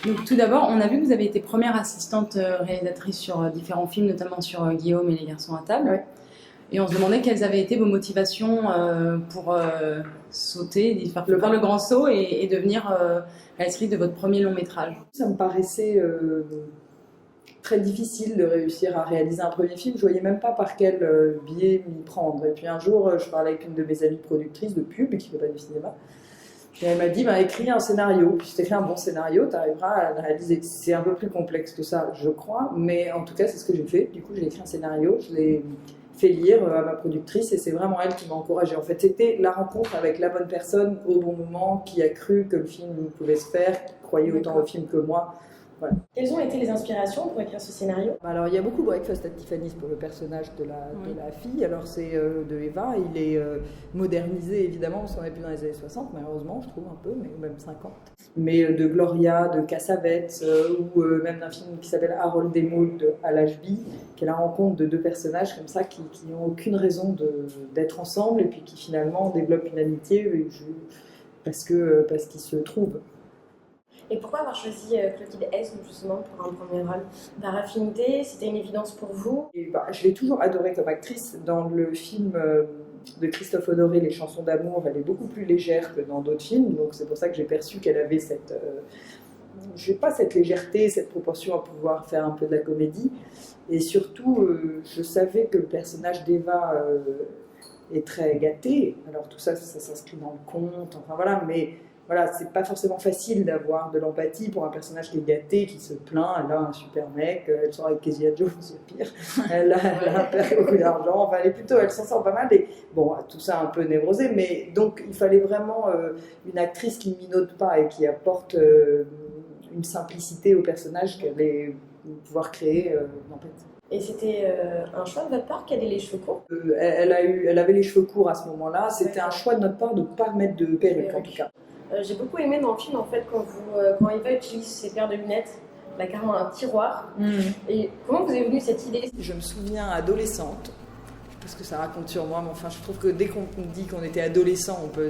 Donc tout d'abord, on a vu que vous avez été première assistante réalisatrice sur différents films, notamment sur Guillaume et les garçons à table. Ouais. Et on se demandait quelles avaient été vos motivations pour sauter, faire le grand saut et devenir réalisatrice de votre premier long métrage. Ça me paraissait très difficile de réussir à réaliser un premier film. Je voyais même pas par quel biais m'y prendre. Et puis un jour, je parlais avec une de mes amies productrices de pub qui fait pas du cinéma. Et elle m'a dit, écris un scénario. Puis si tu écris un bon scénario, tu arriveras à le réaliser. C'est un peu plus complexe que ça, je crois. Mais en tout cas, c'est ce que j'ai fait. Du coup, j'ai écrit un scénario. Je l'ai fait lire à ma productrice et c'est vraiment elle qui m'a encouragée. En fait, c'était la rencontre avec la bonne personne au bon moment qui a cru que le film pouvait se faire, qui croyait autant au film que moi. Voilà. Quelles ont été les inspirations pour écrire ce scénario? Alors, il y a beaucoup Breakfast at Tiffany's pour le personnage de la fille. Alors, c'est de Eva. Il est modernisé, évidemment, parce qu'on n'est plus dans les années 60, malheureusement, je trouve un peu, mais même 50. Mais de Gloria, de Cassavetes, ou même d'un film qui s'appelle Harold et Maude à l'HB, qui est la rencontre de deux personnages comme ça qui n'ont aucune raison d'être ensemble et puis qui finalement développent une amitié parce qu'ils se trouvent. Et pourquoi avoir choisi Clotilde Hesse justement pour un premier rôle? Par affinité, c'était une évidence pour vous? Je l'ai toujours adorée comme actrice. Dans le film de Christophe Honoré, Les chansons d'amour, elle est beaucoup plus légère que dans d'autres films, donc c'est pour ça que j'ai perçu qu'elle avait cette légèreté, cette proportion à pouvoir faire un peu de la comédie. Et surtout, je savais que le personnage d'Eva est très gâté. Alors tout ça, ça s'inscrit dans le conte, enfin voilà, mais voilà, c'est pas forcément facile d'avoir de l'empathie pour un personnage qui est gâté, qui se plaint. Elle a un super mec, elle sort avec Kezia Jones, c'est pire. Elle a un père qui a beaucoup d'argent. Enfin, elle s'en sort pas mal. Et bon, tout ça un peu névrosé, mais donc il fallait vraiment une actrice qui ne minaude pas et qui apporte une simplicité au personnage qu'elle allait pouvoir créer l'empathie. Et c'était un choix de votre part qu'elle ait les cheveux courts? Elle avait les cheveux courts à ce moment-là. C'était un choix de notre part de ne pas mettre de perruque en tout cas. J'ai beaucoup aimé dans le film en fait quand Eva utilise ses paires de lunettes, elle a carrément un tiroir. Et comment vous est venue cette idée? Je me souviens adolescente, parce que ça raconte sur moi, mais enfin je trouve que dès qu'on dit qu'on était adolescent, on peut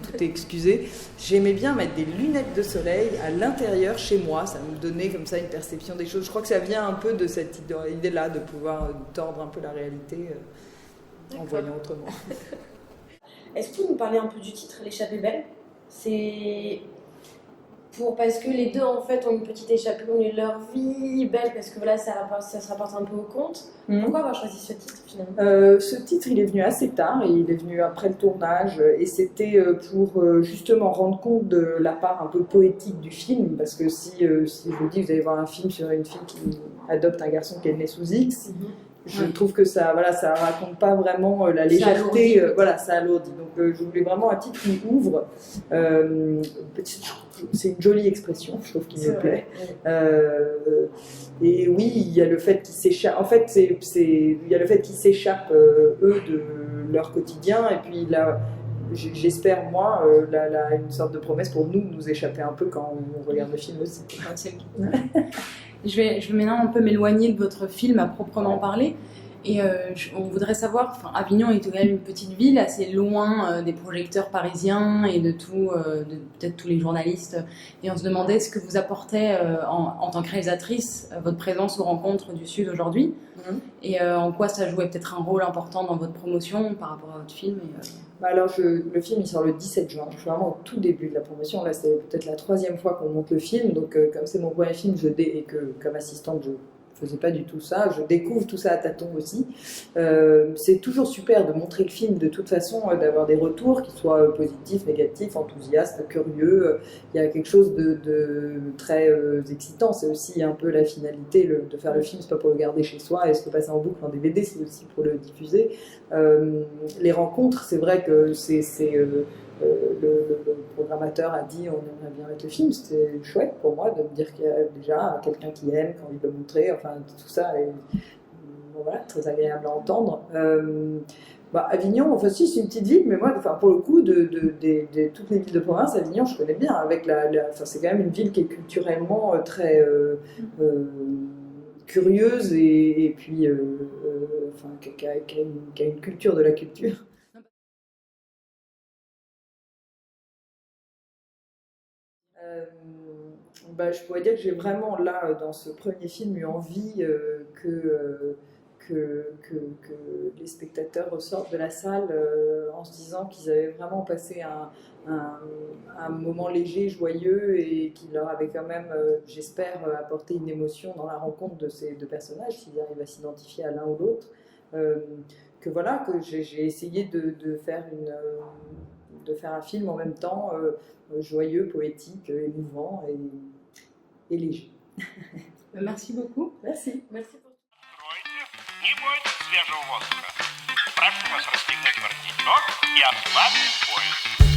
tout excuser. J'aimais bien mettre des lunettes de soleil à l'intérieur chez moi, ça me donnait comme ça une perception des choses. Je crois que ça vient un peu de cette idée-là de pouvoir tordre un peu la réalité en voyant autrement. Est-ce que vous nous parlez un peu du titre, L'échappée belle? C'est parce que les deux en fait ont une petite échappée au milieu de leur vie, belle parce que voilà, ça se rapporte un peu au conte. Pourquoi avoir choisi ce titre finalement? Ce titre il est venu assez tard, et il est venu après le tournage et c'était pour justement rendre compte de la part un peu poétique du film, parce que si je vous dis vous allez voir un film sur une fille qui adopte un garçon qui est né sous X, je trouve que ça raconte pas vraiment la légèreté, ça alourdit. Donc je voulais vraiment un titre qui ouvre. C'est une jolie expression, je trouve qu'il me plaît. Et oui, il y a le fait qu'ils s'échappent. En fait, il y a le fait qu'ils s'échappent eux de leur quotidien, et puis là, j'espère moi une sorte de promesse pour nous échapper un peu quand on regarde le film aussi. Je vais maintenant un peu m'éloigner de votre film à proprement parler. Et on voudrait savoir, Avignon est quand même une petite ville assez loin des projecteurs parisiens et de peut-être tous les journalistes. Et on se demandait ce que vous apportait en tant que réalisatrice votre présence aux rencontres du Sud aujourd'hui, et en quoi ça jouait peut-être un rôle important dans votre promotion par rapport à votre film. Alors le film il sort le 17 juin, je suis vraiment au tout début de la promotion. Là c'est peut-être la 3e fois qu'on monte le film, donc comme c'est mon premier film et que comme assistante je faisais pas du tout ça, je découvre tout ça à tâtons aussi. C'est toujours super de montrer le film de toute façon, d'avoir des retours qui soient positifs, négatifs, enthousiastes, curieux. Il y a quelque chose de très excitant. C'est aussi un peu la finalité de faire le film, c'est pas pour le garder chez soi et se le passer en boucle en DVD, c'est aussi pour le diffuser. Les rencontres, c'est vrai que le programmateur a dit on aimerait bien mettre le film. C'était chouette pour moi de me dire qu'il y a déjà quelqu'un qui aime, qui a envie de le montrer, enfin tout ça est voilà, très agréable à entendre. Avignon, enfin si c'est une petite ville, mais moi pour le coup de toutes les villes de province, Avignon je connais bien, avec c'est quand même une ville qui est culturellement très curieuse et puis qui a une culture de la culture. Bah, je pourrais dire que j'ai vraiment, là, dans ce premier film, eu envie que les spectateurs ressortent de la salle en se disant qu'ils avaient vraiment passé un moment léger, joyeux, et qui leur avait quand même, j'espère, apporté une émotion dans la rencontre de ces deux personnages, s'ils arrivent à s'identifier à l'un ou l'autre. Que voilà, que j'ai essayé de faire un film en même temps joyeux, poétique, émouvant et léger. Merci beaucoup. Merci. Merci pour Не бойтесь свежего воздуха. Прошу вас расстегнуть воротничок и ослабить пояс.